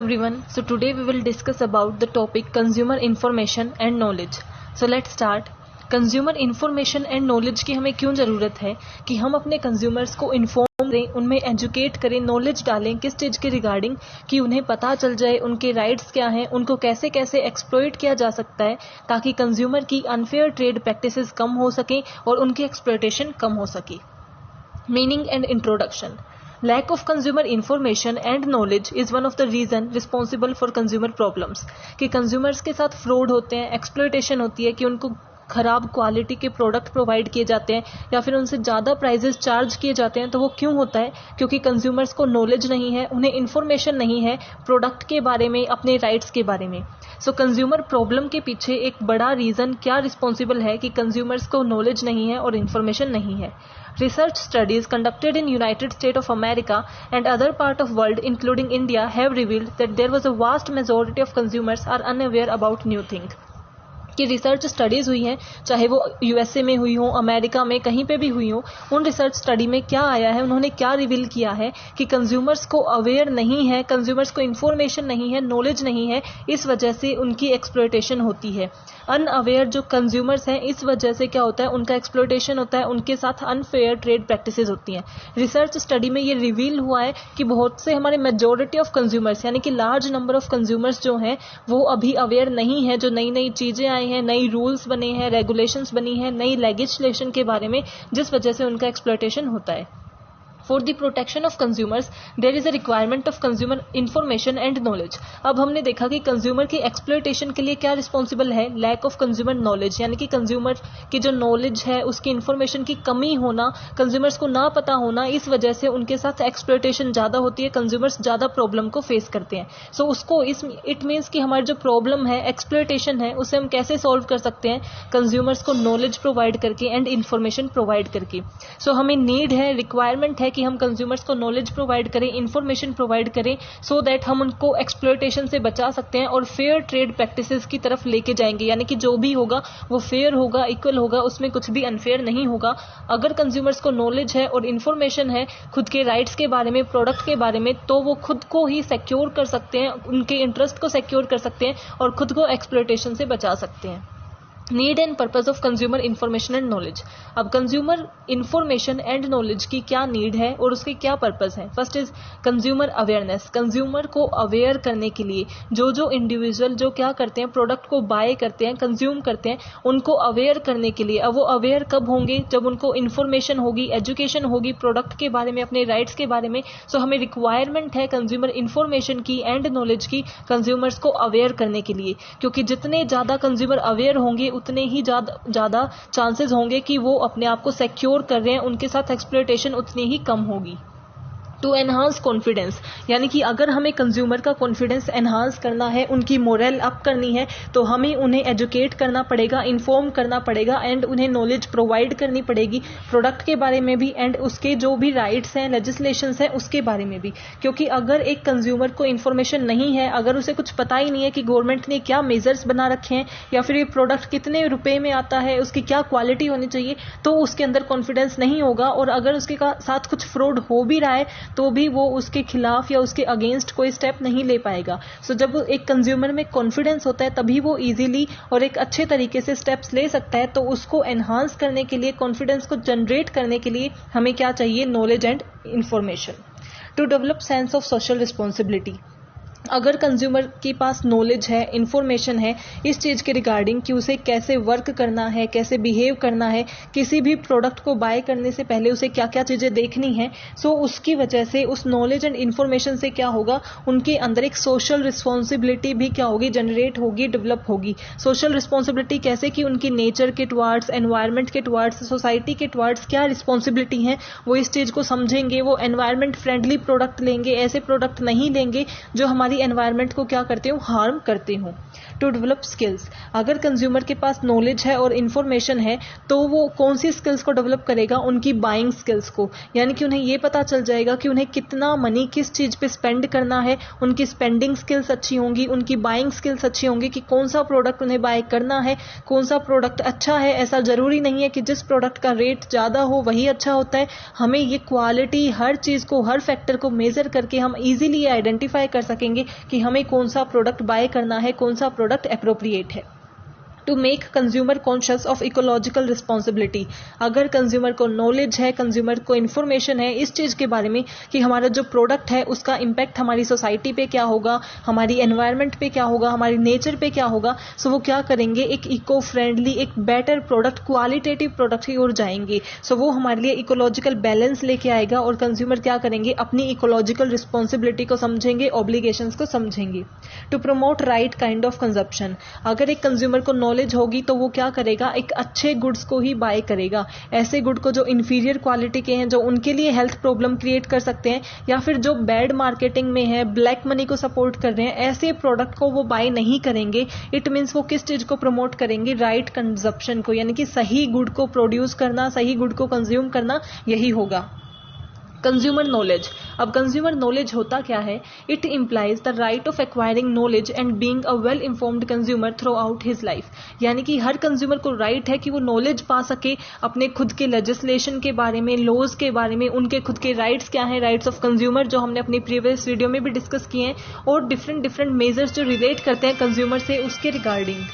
Everyone, so today we will discuss about the topic consumer information and knowledge. So let's start. Consumer information and knowledge की हमें क्यों ज़रूरत है कि हम अपने कंज्यूमर्स को इन्फॉर्म करें, उनमें एजुकेट करें, नॉलेज डालें किस चीज़ के रिगार्डिंग कि उन्हें पता चल जाए उनके राइट्स क्या हैं, उनको कैसे कैसे एक्सप्लॉइट किया जा सकता है ताकि कंज्यूमर की अनफेयर ट्रेड प्रैक्टिसेस कम हो सकें और उनकी एक्सप्लॉइटेशन कम हो सके. Meaning and introduction. Lack of consumer information and knowledge is one of the reason responsible for consumer problems. कि consumers के साथ fraud होते हैं, exploitation होती है कि उनको खराब क्वालिटी के प्रोडक्ट प्रोवाइड किए जाते हैं या फिर उनसे ज़्यादा प्राइजेस चार्ज किए जाते हैं. तो वो क्यों होता है? क्योंकि कंज्यूमर्स को नॉलेज नहीं है, उन्हें इन्फॉर्मेशन नहीं है प्रोडक्ट के बारे में, अपने राइट्स के बारे में. सो कंज्यूमर प्रॉब्लम के पीछे एक बड़ा रीज़न क्या रिस्पॉन्सिबल है कि कंज्यूमर्स को नॉलेज नहीं है और इन्फॉर्मेशन नहीं है. Research studies conducted in United States of America and other part of world including India have revealed that there was a vast majority of consumers are unaware about new things. कि research studies हुई हैं, चाहे वो USA में हुई हो, America में, कहीं पे भी हुई हो, उन रिसर्च स्टडी में क्या आया है, उन्होंने क्या रिवील किया है कि कंज्यूमर्स को अवेयर नहीं है, कंज्यूमर्स को इन्फॉर्मेशन नहीं है, नॉलेज नहीं है, इस वजह से उनकी एक्सप्लॉइटेशन होती है. अनअवेयर जो कंज्यूमर्स हैं, इस वजह से क्या होता है, उनका एक्सप्लॉइटेशन होता है, उनके साथ अनफेयर ट्रेड प्रैक्टिसेस होती हैं. रिसर्च स्टडी में ये रिवील हुआ है कि बहुत से हमारे मेजॉरिटी ऑफ कंज्यूमर्स यानी कि लार्ज नंबर ऑफ कंज्यूमर्स जो हैं वो अभी अवेयर नहीं है. जो नई नई चीज़ें आई हैं, नई रूल्स बने हैं, रेगुलेशंस बनी हैं, नई लेजिस्लेशन के बारे में, जिस वजह से उनका एक्सप्लॉइटेशन होता है. For the protection of consumers there is a requirement of consumer information and knowledge. अब हमने देखा कि कंज्यूमर की एक्सप्लॉइटेशन के लिए क्या रिस्पॉन्सिबल है? लैक ऑफ कंज्यूमर नॉलेज, यानी कि कंज्यूमर की जो नॉलेज है उसकी इन्फॉर्मेशन की कमी होना, कंज्यूमर्स को ना पता होना, इस वजह से उनके साथ एक्सप्लॉइटेशन ज़्यादा होती है, कंज्यूमर्स ज़्यादा प्रॉब्लम को फेस करते हैं. सो उसको इट मीन्स कि हमारी जो प्रॉब्लम है, एक्सप्लॉइटेशन है, उसे हम कैसे सॉल्व कर सकते हैं? कंज्यूमर्स को नॉलेज प्रोवाइड करके एंड इन्फॉर्मेशन प्रोवाइड करके. सो हमें नीड है, रिक्वायरमेंट है कि हम कंज्यूमर्स को नॉलेज प्रोवाइड करें, इन्फॉर्मेशन प्रोवाइड करें, सो दैट हम उनको एक्सप्लॉइटेशन से बचा सकते हैं और फेयर ट्रेड प्रैक्टिसेस की तरफ लेके जाएंगे. यानी कि जो भी होगा वो फेयर होगा, इक्वल होगा, उसमें कुछ भी अनफेयर नहीं होगा. अगर कंज्यूमर्स को नॉलेज है और इन्फॉर्मेशन है खुद के राइट्स के बारे में, प्रोडक्ट के बारे में, तो वो खुद को ही सिक्योर कर सकते हैं, उनके इंटरेस्ट को सिक्योर कर सकते हैं और खुद को एक्सप्लॉइटेशन से बचा सकते हैं. Need and purpose of consumer information and knowledge. अब कंज्यूमर इन्फॉर्मेशन एंड नॉलेज की क्या नीड है और उसके क्या पर्पज है? First is consumer awareness. Consumer को अवेयर करने के लिए जो इंडिविजुअल जो क्या करते हैं, प्रोडक्ट को बाय करते हैं, कंज्यूम करते हैं, उनको अवेयर करने के लिए. अब वो अवेयर कब होंगे? जब उनको इन्फॉर्मेशन होगी, एजुकेशन होगी प्रोडक्ट के बारे में, अपने राइट्स के बारे में. सो हमें रिक्वायरमेंट है कंज्यूमर इन्फॉर्मेशन की एंड नॉलेज की, कंज्यूमर्स को अवेयर करने के लिए, क्योंकि जितने ज़्यादा कंज्यूमर अवेयर होंगे उतने ही ज़्यादा चांसेस होंगे कि वो अपने आप को सिक्योर कर रहे हैं, उनके साथ एक्सप्लॉइटेशन उतनी ही कम होगी. टू एनहांस कॉन्फिडेंस, यानी कि अगर हमें कंज्यूमर का कॉन्फिडेंस एनहांस करना है, उनकी मोरल अप करनी है, तो हमें उन्हें एजुकेट करना पड़ेगा, इन्फॉर्म करना पड़ेगा एंड उन्हें नॉलेज प्रोवाइड करनी पड़ेगी प्रोडक्ट के बारे में भी एंड उसके जो भी राइट्स हैं, लेजिस्लेशंस हैं, उसके बारे में भी. क्योंकि अगर एक कंज्यूमर को इन्फॉर्मेशन नहीं है, अगर उसे कुछ पता ही नहीं है कि गवर्नमेंट ने क्या मेजर्स बना रखे हैं या फिर ये प्रोडक्ट कितने रुपए में आता है, उसकी क्या क्वालिटी होनी चाहिए, तो उसके अंदर कॉन्फिडेंस नहीं होगा. और अगर उसके साथ कुछ फ्रॉड हो भी रहा है तो भी वो उसके खिलाफ या उसके अगेंस्ट कोई स्टेप नहीं ले पाएगा. सो जब एक कंज्यूमर में कॉन्फिडेंस होता है तभी वो इजीली और एक अच्छे तरीके से स्टेप्स ले सकता है. तो उसको एनहांस करने के लिए, कॉन्फिडेंस को जनरेट करने के लिए हमें क्या चाहिए? Knowledge and information. To develop sense of social responsibility. अगर कंज्यूमर के पास नॉलेज है, इन्फॉर्मेशन है इस चीज़ के रिगार्डिंग कि उसे कैसे वर्क करना है, कैसे बिहेव करना है, किसी भी प्रोडक्ट को बाय करने से पहले उसे क्या क्या चीज़ें देखनी है, सो उसकी वजह से, उस नॉलेज एंड इन्फॉर्मेशन से क्या होगा, उनके अंदर एक सोशल रिस्पॉन्सिबिलिटी भी क्या होगी? जनरेट होगी, डेवलप होगी. सोशल रिस्पॉन्सिबिलिटी कैसे? कि उनकी नेचर के टुवार्ड्स, एनवायरनमेंट के टुवार्ड्स, सोसाइटी के टुवार्ड्स क्या रिस्पॉन्सिबिलिटी है, वो इस चीज़ को समझेंगे, वो एनवायरनमेंट फ्रेंडली प्रोडक्ट लेंगे, ऐसे प्रोडक्ट नहीं लेंगे जो हमारी एनवायरनमेंट को क्या करते हो? हार्म करते हो. To develop skills. अगर कंज्यूमर के पास नॉलेज है और इन्फॉर्मेशन है तो वो कौन सी स्किल्स को डेवलप करेगा? उनकी बाइंग स्किल्स को. यानी कि उन्हें ये पता चल जाएगा कि उन्हें कितना मनी किस चीज़ पे स्पेंड करना है. उनकी स्पेंडिंग स्किल्स अच्छी होंगी, उनकी बाइंग स्किल्स अच्छी होंगी कि कौन सा प्रोडक्ट उन्हें बाय करना है, कौन सा प्रोडक्ट अच्छा है. ऐसा ज़रूरी नहीं है कि जिस प्रोडक्ट का रेट ज़्यादा हो वही अच्छा होता है. हमें ये क्वालिटी, हर चीज़ को, हर फैक्टर को मेज़र करके हम ईजिली आइडेंटिफाई कर सकेंगे कि हमें कौन सा प्रोडक्ट बाय करना है, कौन सा प्रोडक्ट एप्रोप्रिएट है। To make consumer conscious of ecological responsibility, अगर कंज्यूमर को नॉलेज है, कंज्यूमर को इन्फॉर्मेशन है इस चीज़ के बारे में कि हमारा जो प्रोडक्ट है उसका इम्पैक्ट हमारी सोसाइटी पे क्या होगा, हमारी एनवायरनमेंट पे क्या होगा, हमारी नेचर पे क्या होगा, सो वो क्या करेंगे, एक इको फ्रेंडली, एक बेटर प्रोडक्ट, क्वालिटेटिव प्रोडक्ट की ओर जाएंगे। सो वो हमारे लिए इकोलॉजिकल बैलेंस लेके आएगा और कंज्यूमर क्या करेंगे, अपनी इकोलॉजिकल रिस्पॉन्सिबिलिटी को समझेंगे, ऑब्लिगेशंस को समझेंगे। To promote right kind of consumption, अगर एक कंज्यूमर को नॉलेज होगी तो वो क्या करेगा, एक अच्छे गुड्स को ही बाय करेगा। ऐसे गुड को जो इंफीरियर क्वालिटी के हैं, जो उनके लिए हेल्थ प्रॉब्लम क्रिएट कर सकते हैं, या फिर जो बैड मार्केटिंग में है, ब्लैक मनी को सपोर्ट कर रहे हैं, ऐसे प्रोडक्ट को वो बाय नहीं करेंगे। इट मीन्स वो किस चीज को प्रमोट करेंगे, राइट कंजप्शन को, यानी कि सही गुड को प्रोड्यूस करना, सही गुड को कंज्यूम करना, यही होगा। कंज्यूमर नॉलेज, अब कंज्यूमर नॉलेज होता क्या है, it implies the right of acquiring knowledge and being a well informed consumer through out his life, यानी कि हर कंज्यूमर को राइट है कि वो नॉलेज पा सके अपने खुद के लेजिस्लेशन के बारे में, लॉज के बारे में, उनके खुद के राइट्स क्या हैं, राइट्स ऑफ कंज्यूमर जो हमने अपनी प्रीवियस वीडियो में भी डिस्कस किए हैं, और डिफरेंट मेजर्स जो रिलेट करते हैं कंज्यूमर से उसके regarding.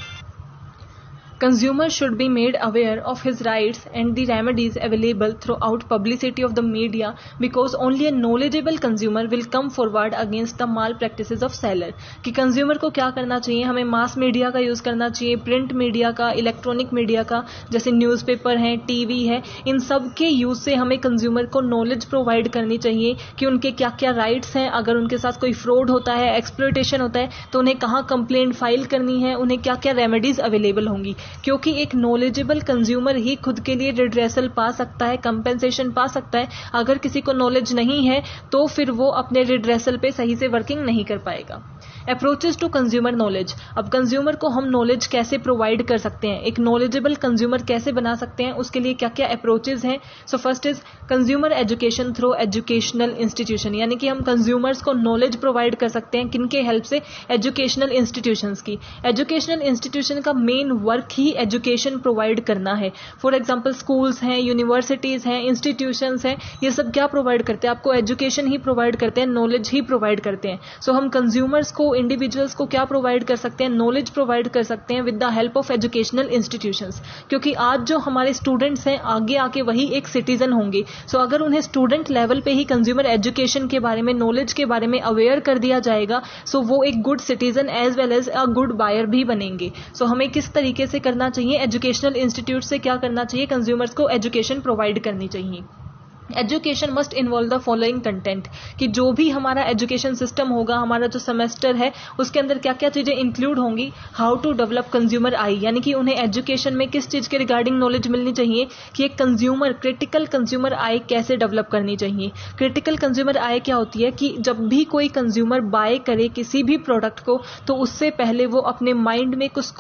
Consumer should be made aware of his rights and the remedies available throughout publicity of the media, because only a knowledgeable consumer will come forward against the malpractices of seller। कि consumer को क्या करना चाहिए, हमें mass media का use करना चाहिए, print media का, इलेक्ट्रॉनिक मीडिया का, जैसे न्यूज़पेपर है, टीवी है, इन सब के यूज़ से हमें कंज्यूमर को नॉलेज प्रोवाइड करनी चाहिए कि उनके क्या क्या राइट्स हैं, अगर उनके साथ कोई फ्रॉड होता है, एक्सप्लॉयटेशन होता है, तो उन्हें कहाँ कंप्लेंट फाइल करनी है, उन्हें क्या क्या रेमेडीज अवेलेबल होंगी, क्योंकि एक नॉलेजेबल कंज्यूमर ही खुद के लिए रिड्रेसल पा सकता है, कंपेंसेशन पा सकता है। अगर किसी को नॉलेज नहीं है तो फिर वो अपने रिड्रेसल पे सही से वर्किंग नहीं कर पाएगा। अप्रोचेस टू कंज्यूमर नॉलेज, अब कंज्यूमर को हम नॉलेज कैसे प्रोवाइड कर सकते हैं, एक नॉलेजेबल कंज्यूमर कैसे बना सकते हैं, उसके लिए क्या क्या अप्रोचेस हैं। So first is consumer education through educational institution, यानी कि हम कंज्यूमर्स को नॉलेज प्रोवाइड कर सकते हैं किनके हेल्प से, एजुकेशनल इंस्टीट्यूशंस की। एजुकेशनल इंस्टीट्यूशन का मेन वर्क ही एजुकेशन प्रोवाइड करना है। फॉर एग्जाम्पल स्कूल्स हैं, यूनिवर्सिटीज हैं, इंस्टीट्यूशंस हैं, ये सब क्या प्रोवाइड करते हैं, आपको एजुकेशन ही प्रोवाइड करते हैं, नॉलेज ही प्रोवाइड करते हैं। सो हम कंज्यूमर्स को, इंडिविजुअल्स को क्या प्रोवाइड कर सकते हैं, नॉलेज प्रोवाइड कर सकते हैं with the help of educational institutions, क्योंकि आज जो हमारे स्टूडेंट्स हैं आगे आके वही एक सिटीजन होंगे। सो अगर उन्हें स्टूडेंट लेवल पे ही कंज्यूमर एजुकेशन के बारे में, नॉलेज के बारे में अवेयर कर दिया जाएगा, सो वो एक good citizen as well as a good buyer भी बनेंगे। सो हमें किस तरीके से करना चाहिए, एजुकेशनल इंस्टीट्यूट से क्या करना चाहिए, कंज्यूमर्स को एजुकेशन प्रोवाइड करनी चाहिए। Education must involve the following content, कि जो भी हमारा एजुकेशन सिस्टम होगा, हमारा जो सेमेस्टर है उसके अंदर क्या क्या चीजें इंक्लूड होंगी। How to develop consumer eye, यानी कि उन्हें एजुकेशन में किस चीज के रिगार्डिंग नॉलेज मिलनी चाहिए कि एक कंज्यूमर, क्रिटिकल कंज्यूमर आई कैसे डेवलप करनी चाहिए। क्रिटिकल कंज्यूमर आई क्या होती है कि जब भी कोई कंज्यूमर बाय करे किसी भी प्रोडक्ट को, तो उससे पहले वो अपने माइंड में कुछ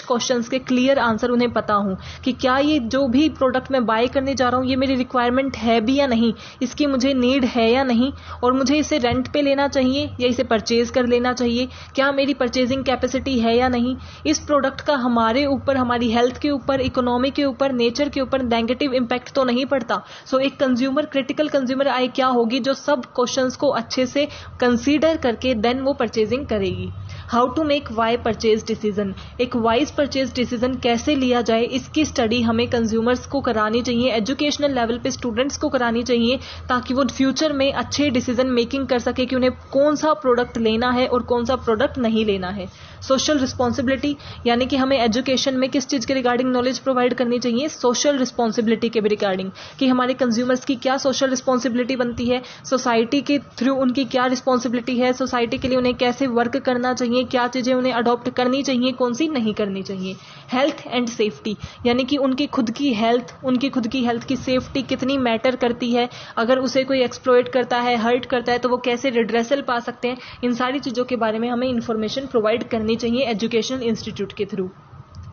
क्वेश्चंस के क्लियर आंसर उन्हें पता हो कि क्या ये जो भी प्रोडक्ट मैं बाय करने जा रहा हूँ ये मेरी रिक्वायरमेंट है भी या नहीं, इसकी मुझे नीड है या नहीं, और मुझे इसे रेंट पे लेना चाहिए या इसे परचेज कर लेना चाहिए, क्या मेरी परचेजिंग कैपेसिटी है या नहीं। इस प्रोडक्ट का हमारे ऊपर, हमारी हेल्थ के ऊपर, इकोनॉमी के ऊपर, नेचर के ऊपर नेगेटिव इंपैक्ट तो नहीं पड़ता। सो एक कंज्यूमर, क्रिटिकल कंज्यूमर आई क्या होगी, जो सब क्वेश्चंस को अच्छे से कंसीडर करके देन वो परचेजिंग करेगी। How to make wise purchase decision, एक वाइज परचेज डिसीजन कैसे लिया जाए, इसकी स्टडी हमें कंज्यूमर्स को करानी चाहिए, एजुकेशनल लेवल पे स्टूडेंट्स को करानी चाहिए, ताकि वो फ्यूचर में अच्छे डिसीजन मेकिंग कर सके कि उन्हें कौन सा प्रोडक्ट लेना है और कौन सा प्रोडक्ट नहीं लेना है। सोशल रिस्पॉन्सिबिलिटी, यानी कि हमें एजुकेशन में किस चीज के रिगार्डिंग नॉलेज प्रोवाइड करनी चाहिए, सोशल रिस्पॉन्सिबिलिटी के रिगार्डिंग, कि हमारे कंज्यूमर्स की क्या सोशल रिस्पॉन्सिबिलिटी बनती है, सोसाइटी के थ्रू उनकी क्या रिस्पॉन्सिबिलिटी है, सोसाइटी के लिए उन्हें कैसे वर्क करना चाहिए, क्या चीजें उन्हें अडॉप्ट करनी चाहिए, कौन सी नहीं करनी चाहिए। हेल्थ एंड सेफ्टी, यानी कि उनकी खुद की हेल्थ की सेफ्टी कितनी मैटर करती है, अगर उसे कोई एक्सप्लॉइट करता है, हर्ट करता है, तो वो कैसे रिड्रेसल पा सकते हैं। इन सारी चीजों के बारे में हमें इंफॉर्मेशन प्रोवाइड करनी चाहिए एजुकेशनल इंस्टीट्यूट के थ्रू।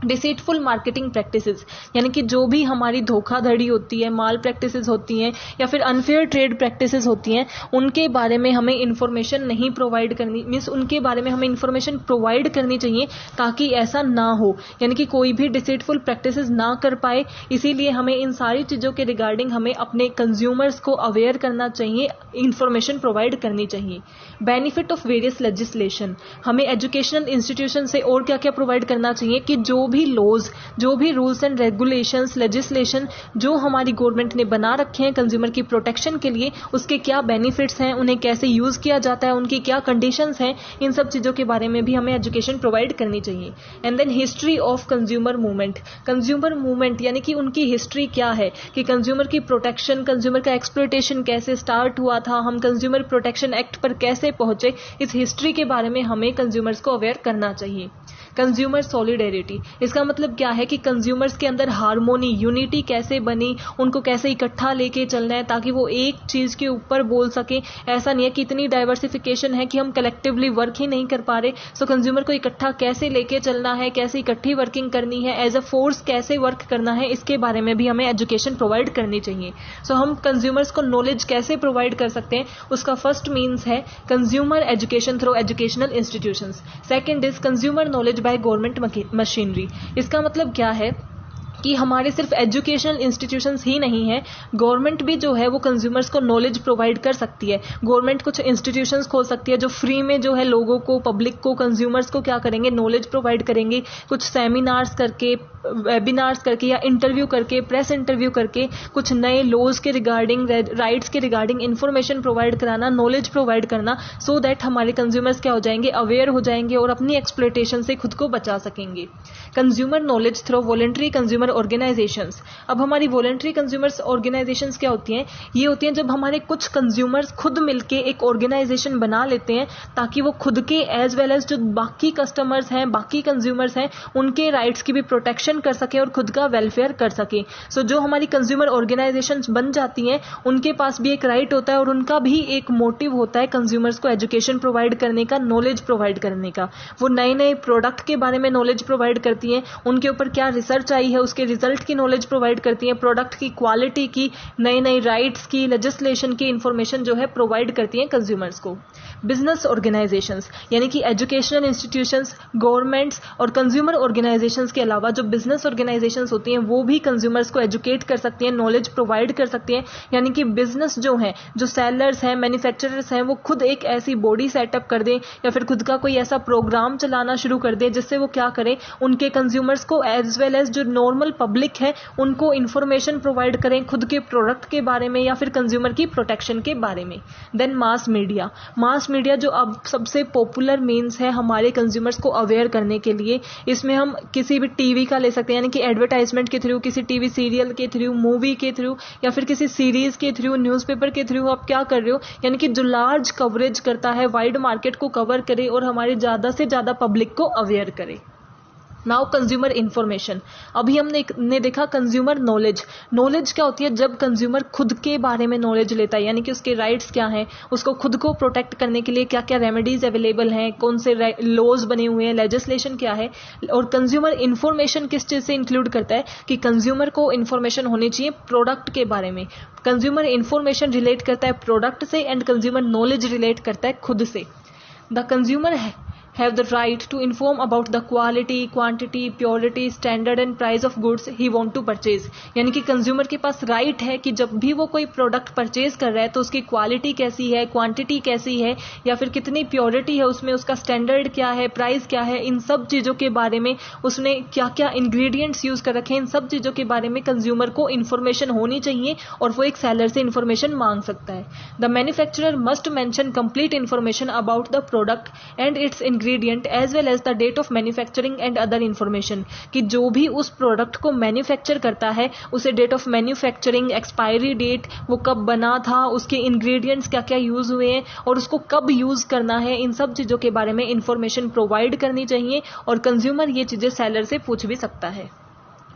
डिसीटफुल मार्केटिंग प्रैक्टिसेस, यानी कि जो भी हमारी धोखाधड़ी होती है, माल प्रैक्टिसेस होती हैं या फिर अनफेयर ट्रेड प्रैक्टिसेस होती हैं, उनके बारे में हमें इन्फॉर्मेशन नहीं प्रोवाइड करनी, मीन्स उनके बारे में हमें इन्फॉर्मेशन प्रोवाइड करनी चाहिए ताकि ऐसा ना हो, यानी कि कोई भी डिसीटफुल प्रैक्टिसेस ना कर पाए। इसीलिए हमें इन सारी चीज़ों के रिगार्डिंग हमें अपने कंज्यूमर्स को अवेयर करना चाहिए, इन्फॉर्मेशन प्रोवाइड करनी चाहिए। बेनिफिट ऑफ वेरियस लेजिस्लेशन, हमें एजुकेशनल इंस्टीट्यूशन से और क्या क्या प्रोवाइड करना चाहिए कि जो भी लॉज, जो भी रूल्स एंड रेगुलेशंस, लेजिस्लेशन जो हमारी गवर्नमेंट ने बना रखे हैं कंज्यूमर की प्रोटेक्शन के लिए, उसके क्या बेनिफिट्स हैं, उन्हें कैसे यूज किया जाता है, उनकी क्या कंडीशंस हैं, इन सब चीज़ों के बारे में भी हमें एजुकेशन प्रोवाइड करनी चाहिए। And then history of consumer movement, consumer movement यानी कि उनकी हिस्ट्री क्या है, कि कंज्यूमर की प्रोटेक्शन, कंज्यूमर का एक्सप्लॉयटेशन कैसे स्टार्ट हुआ था, हम कंज्यूमर प्रोटेक्शन एक्ट पर कैसे पहुंचे, इस हिस्ट्री के बारे में हमें कंज्यूमर्स को अवेयर करना चाहिए। कंज्यूमर सॉलिडेरिटी, इसका मतलब क्या है कि कंज्यूमर्स के अंदर हार्मोनी, यूनिटी कैसे बनी, उनको कैसे इकट्ठा लेके चलना है ताकि वो एक चीज़ के ऊपर बोल सके। ऐसा नहीं है कि इतनी डाइवर्सिफिकेशन है कि हम कलेक्टिवली वर्क ही नहीं कर पा रहे। सो कंज्यूमर को इकट्ठा कैसे लेके चलना है, कैसे इकट्ठी वर्किंग करनी है, एज अ फोर्स कैसे वर्क करना है, इसके बारे में भी हमें एजुकेशन प्रोवाइड करनी चाहिए। सो हम कंज्यूमर्स को नॉलेज कैसे प्रोवाइड कर सकते हैं, उसका फर्स्ट मीन्स है consumer education through educational institutions. Second is consumer knowledge by government machinery. इसका मतलब क्या है कि हमारे सिर्फ एजुकेशनल इंस्टीट्यूशंस ही नहीं है, गवर्नमेंट भी जो है वो कंज्यूमर्स को नॉलेज प्रोवाइड कर सकती है। गवर्नमेंट कुछ इंस्टीट्यूशंस खोल सकती है जो फ्री में जो है लोगों को, पब्लिक को, कंज्यूमर्स को क्या करेंगे, नॉलेज प्रोवाइड करेंगे। कुछ सेमिनार्स करके, वेबिनार्स करके या इंटरव्यू करके, प्रेस इंटरव्यू करके, कुछ नए लॉज के रिगार्डिंग, राइट्स के रिगार्डिंग इंफॉर्मेशन प्रोवाइड कराना, नॉलेज प्रोवाइड करना, सो दैट हमारे कंज्यूमर्स क्या हो जाएंगे, अवेयर हो जाएंगे और अपनी एक्सप्लॉयटेशन से खुद को बचा सकेंगे। Consumer knowledge through voluntary consumer organisations. अब हमारी वॉलंटरी कंज्यूमर्स ऑर्गेनाइजेशंस क्या होती हैं, ये होती हैं जब हमारे कुछ कंज्यूमर्स खुद मिलके एक ऑर्गेनाइजेशन बना लेते हैं ताकि वो खुद के एज वेल एज जो बाकी कस्टमर्स हैं, बाकी कंज्यूमर्स हैं, उनके राइट्स की भी प्रोटेक्शन कर सके और खुद का वेलफेयर कर सके। सो जो हमारी कंज्यूमर ऑर्गेनाइजेशंस बन जाती हैं, उनके पास भी एक राइट होता है और उनका भी एक मोटिव होता है कंज्यूमर्स को एजुकेशन प्रोवाइड करने का, नॉलेज प्रोवाइड करने का। वो नए नए प्रोडक्ट के बारे में नॉलेज प्रोवाइड करती हैं, उनके ऊपर क्या रिसर्च आई है उसके रिजल्ट की नॉलेज प्रोवाइड करती हैं, प्रोडक्ट की क्वालिटी की, नई नई राइट्स की, लेजिस्लेशन की इंफॉर्मेशन जो है प्रोवाइड करती हैं कंज्यूमर्स को। बिजनेस ऑर्गेनाइजेशंस यानी कि एजुकेशनल इंस्टीट्यूशंस, गवर्नमेंट्स और कंज्यूमर ऑर्गेनाइजेशंस के अलावा जो बिजनेस ऑर्गेनाइजेशंस होती हैं वो भी कंज्यूमर्स को एजुकेट कर सकती हैं, नॉलेज प्रोवाइड कर सकती हैं। यानी कि बिजनेस जो है, जो सेलर्स हैं, मैन्युफैक्चरर्स हैं, वो खुद एक ऐसी बॉडी सेटअप कर दें या फिर खुद का कोई ऐसा प्रोग्राम चलाना शुरू कर दें जिससे वो क्या करें, उनके कंज्यूमर्स को एज वेल एज जो नॉर्मल पब्लिक है उनको इंफॉर्मेशन प्रोवाइड करें खुद के प्रोडक्ट के बारे में या फिर कंज्यूमर की प्रोटेक्शन के बारे में। Then mass media, mass media जो अब सबसे पॉपुलर मीन्स है हमारे कंज्यूमर्स को अवेयर करने के लिए। इसमें हम किसी भी टीवी का ले सकते हैं, यानी कि एडवर्टाइजमेंट के थ्रू, किसी टीवी सीरियल के थ्रू, मूवी के थ्रू या फिर किसी सीरीज के थ्रू, न्यूज़पेपर के थ्रू आप क्या कर रहे हो, यानी कि जो लार्ज कवरेज करता है, वाइड मार्केट को कवर करे और हमारे ज़्यादा से ज़्यादा पब्लिक को अवेयर करे। नाउ कंज्यूमर इंफॉर्मेशन, अभी हमने देखा कंज्यूमर नॉलेज। नॉलेज क्या होती है, जब कंज्यूमर खुद के बारे में नॉलेज लेता है, यानी कि उसके राइट्स क्या हैं, उसको खुद को प्रोटेक्ट करने के लिए क्या क्या रेमेडीज अवेलेबल हैं, कौन से लॉज बने हुए हैं, लेजिस्लेशन क्या है। और कंज्यूमर इंफॉर्मेशन किस चीज़ से इंक्लूड करता है कि कंज्यूमर को इंफॉर्मेशन होनी चाहिए प्रोडक्ट के बारे में। कंज्यूमर इंफॉर्मेशन रिलेट करता है प्रोडक्ट से एंड कंज्यूमर नॉलेज रिलेट करता है खुद से। The consumer have the right to inform about the quality, quantity, purity, standard and price of goods he want to purchase। यानी कि कंज्यूमर के पास राइट है कि जब भी वो कोई प्रोडक्ट परचेज कर रहा है तो उसकी क्वालिटी कैसी है, क्वांटिटी कैसी है या फिर कितनी प्योरिटी है उसमें, उसका स्टैंडर्ड क्या है, प्राइस क्या है, इन सब चीज़ों के बारे में, उसने क्या क्या इंग्रेडिएंट्स यूज़ कर रखे हैं, इन सब चीज़ों के बारे में कंज्यूमर को इन्फॉर्मेशन होनी चाहिए और वो एक सेलर से इन्फॉर्मेशन मांग सकता है। The manufacturer must mention complete information about the product and its ingredient as well as the date of manufacturing and other information, कि जो भी उस प्रोडक्ट को मैन्युफैक्चर करता है उसे date of manufacturing, expiry date, वो कब बना था, उसके इंग्रेडिएंट्स क्या क्या यूज हुए हैं और उसको कब यूज करना है, इन सब चीज़ों के बारे में इंफॉर्मेशन प्रोवाइड करनी चाहिए और कंज्यूमर ये चीज़ें सेलर से पूछ भी सकता है।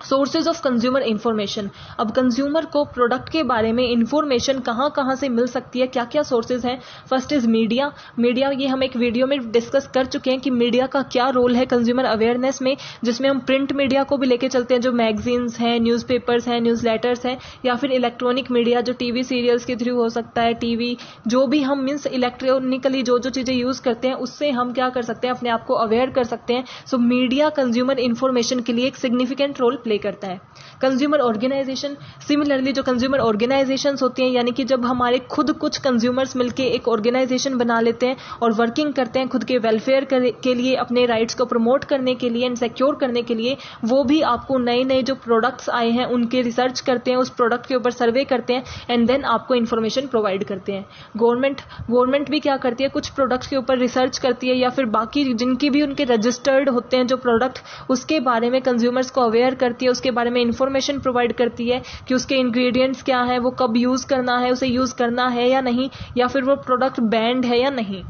Sources of consumer information. अब कंज्यूमर को प्रोडक्ट के बारे में इंफॉर्मेशन कहाँ कहाँ से मिल सकती है, क्या क्या सोर्सेज हैं। First is media. मीडिया, ये हम एक वीडियो में डिस्कस कर चुके हैं कि मीडिया का क्या रोल है कंज्यूमर अवेयरनेस में, जिसमें हम प्रिंट मीडिया को भी लेके चलते हैं, जो मैगजीन्स हैं, न्यूज़पेपर्स हैं, न्यूज़ लेटर्स हैं, या फिर इलेक्ट्रॉनिक मीडिया जो टीवी सीरियल्स के थ्रू हो सकता है, टीवी, जो भी हम मीन्स इलेक्ट्रॉनिकली जो जो चीज़ें यूज़ करते हैं उससे हम क्या कर सकते हैं, अपने आप को अवेयर कर सकते हैं। सो मीडिया कंज्यूमर इन्फॉर्मेशन के लिए एक सिग्निफिकेंट रोल प्ले करता है। कंज्यूमर ऑर्गेनाइजेशन, सिमिलरली जो कंज्यूमर ऑर्गेनाइजेशंस होती हैं, यानी कि जब हमारे खुद कुछ कंज्यूमर्स मिलके एक ऑर्गेनाइजेशन बना लेते हैं और वर्किंग करते हैं खुद के वेलफेयर के लिए, अपने राइट्स को प्रमोट करने के लिए एंड सिक्योर करने के लिए, वो भी आपको नए नए जो प्रोडक्ट्स आए हैं उनके रिसर्च करते हैं, उस प्रोडक्ट के ऊपर सर्वे करते हैं एंड देन आपको इन्फॉर्मेशन प्रोवाइड करते हैं। गवर्नमेंट भी क्या करती है, कुछ प्रोडक्ट्स के ऊपर रिसर्च करती है, या फिर बाकी जिनकी भी उनके रजिस्टर्ड होते हैं जो प्रोडक्ट, उसके बारे में कंज्यूमर्स को अवेयर करती है, उसके बारे में इंफॉर्मेशन प्रोवाइड करती है कि उसके इंग्रेडिएंट्स क्या है, वो कब यूज करना है, उसे यूज करना है या नहीं, या फिर वो प्रोडक्ट बैंड है या नहीं।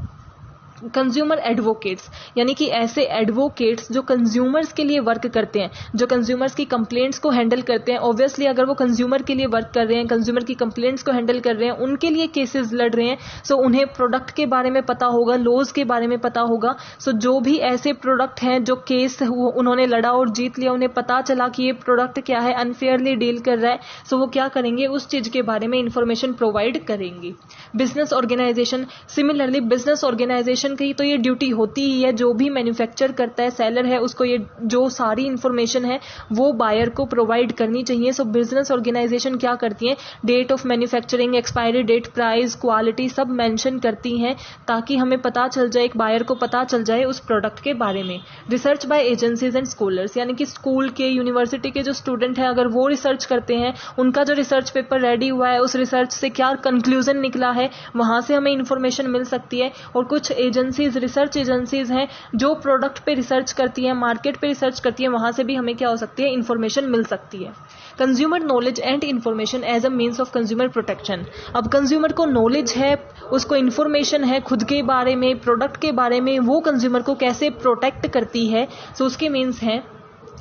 कंज्यूमर एडवोकेट्स, यानी कि ऐसे एडवोकेट्स जो कंज्यूमर्स के लिए वर्क करते हैं, जो कंज्यूमर्स की कंप्लेंट्स को हैंडल करते हैं। ऑब्वियसली अगर वो कंज्यूमर के लिए वर्क कर रहे हैं, कंज्यूमर की कंप्लेंट्स को हैंडल कर रहे हैं, उनके लिए केसेस लड़ रहे हैं, सो उन्हें प्रोडक्ट के बारे में पता होगा, लॉज के बारे में पता होगा। सो जो भी ऐसे प्रोडक्ट हैं जो केस उन्होंने लड़ा और जीत लिया, उन्हें पता चला कि ये प्रोडक्ट क्या है, अनफेयरली डील कर रहा है, सो वो क्या करेंगे, उस चीज के बारे में इंफॉर्मेशन प्रोवाइड करेंगे। Business organisation, similarly business organisation की तो ये ड्यूटी होती ही है, जो भी मैन्युफैक्चर करता है, सेलर है, उसको ये जो सारी इंफॉर्मेशन है वो बायर को प्रोवाइड करनी चाहिए। सो बिजनेस ऑर्गेनाइजेशन क्या करती है, date of manufacturing, expiry date, price, quality सब मेंशन करती हैं, ताकि हमें पता चल जाए, एक बायर को पता चल जाए उस प्रोडक्ट के बारे में। Research by agencies and scholars, यानी कि स्कूल के, यूनिवर्सिटी के जो स्टूडेंट हैं, अगर वो रिसर्च करते हैं, उनका जो रिसर्च पेपर रेडी हुआ है, उस रिसर्च से क्या कंक्लूजन निकला है, वहां से हमें इंफॉर्मेशन मिल सकती है। और कुछ एजेंसीज, रिसर्च एजेंसीज हैं जो प्रोडक्ट पे रिसर्च करती हैं, मार्केट पे रिसर्च करती हैं, वहां से भी हमें क्या हो सकती है, इंफॉर्मेशन मिल सकती है। Consumer knowledge and information as a means of consumer protection. अब कंज्यूमर को नॉलेज है, उसको इंफॉर्मेशन है खुद के बारे में, प्रोडक्ट के बारे में, वो कंज्यूमर को कैसे प्रोटेक्ट करती है। सो उसके मीन्स है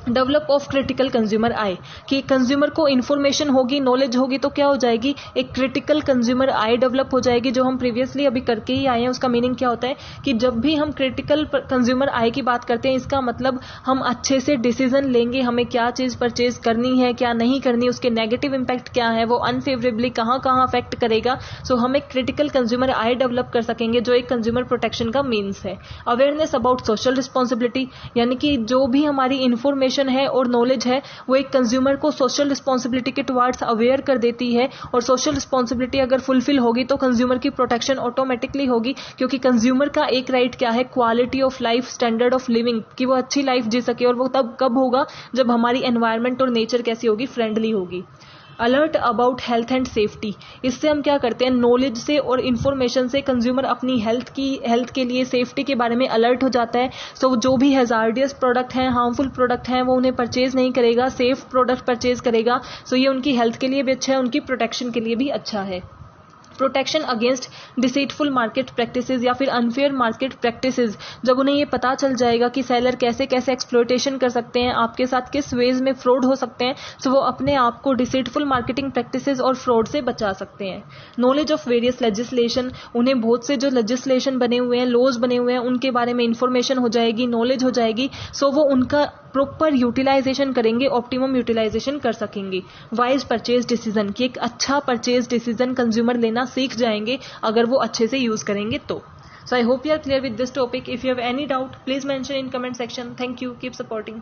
develop of critical consumer I, कि कंज्यूमर को इन्फॉर्मेशन होगी, नॉलेज होगी तो क्या हो जाएगी, एक क्रिटिकल कंज्यूमर आई डेवलप हो जाएगी, जो हम प्रीवियसली अभी करके ही आए हैं। उसका मीनिंग क्या होता है कि जब भी हम क्रिटिकल कंज्यूमर आई की बात करते हैं, इसका मतलब हम अच्छे से डिसीजन लेंगे, हमें क्या चीज परचेज करनी है, क्या नहीं करनी, उसके नेगेटिव इंपैक्ट क्या है, वो अनफेवरेबली कहाँ कहाँ अफेक्ट करेगा। सो हम एक क्रिटिकल कंज्यूमर आई डेवलप कर सकेंगे, जो एक कंज्यूमर प्रोटेक्शन का मीन्स है। अवेयरनेस अबाउट सोशल रिस्पॉन्सिबिलिटी, यानी कि जो भी हमारी इंफॉर्मेशन है और नॉलेज है, वो एक कंज्यूमर को सोशल रिस्पॉन्सिबिलिटी के टुवार्ड्स अवेयर कर देती है। और सोशल रिस्पॉन्सिबिलिटी अगर फुलफिल होगी तो कंज्यूमर की प्रोटेक्शन ऑटोमेटिकली होगी, क्योंकि कंज्यूमर का एक राइट क्या है, quality of life, standard of living, कि वो अच्छी लाइफ जी सके। और वो तब कब होगा, जब हमारी एनवायरमेंट और नेचर कैसी होगी, फ्रेंडली होगी। Alert about health and safety, इससे हम क्या करते हैं, नॉलेज से और इन्फॉर्मेशन से कंज्यूमर अपनी हेल्थ के लिए, सेफ्टी के बारे में अलर्ट हो जाता है। सो जो भी हैजार्डियस प्रोडक्ट हैं, हार्मफुल प्रोडक्ट हैं, वो उन्हें परचेज नहीं करेगा, सेफ प्रोडक्ट परचेज करेगा। सो ये उनकी हेल्थ के लिए भी अच्छा है, उनकी प्रोटेक्शन के लिए भी अच्छा है। Protection against deceitful market practices या फिर अनफेयर मार्केट प्रैक्टिसेस, जब उन्हें ये पता चल जाएगा कि सेलर कैसे कैसे एक्सप्लॉयटेशन कर सकते हैं, आपके साथ किस वेज में फ्रॉड हो सकते हैं, तो वो अपने आप को डिसीटफुल मार्केटिंग प्रैक्टिसेस और फ्रॉड से बचा सकते हैं। नॉलेज ऑफ वेरियस लेजिस्लेशन, उन्हें बहुत से जो लेजिस्लेशन बने हुए हैं, लॉज बने हुए हैं, उनके बारे में इंफॉर्मेशन हो जाएगी, नॉलेज हो जाएगी। सो वो उनका प्रॉपर यूटिलाइजेशन करेंगे, ऑप्टिमम यूटिलाइजेशन कर सकेंगे। वाइज परचेज डिसीजन, कि एक अच्छा परचेज डिसीजन कंज्यूमर लेना सीख जाएंगे अगर वो अच्छे से यूज करेंगे तो। So I hope you are clear with this topic. If you have any doubt, please mention in comment section. Thank you. Keep supporting.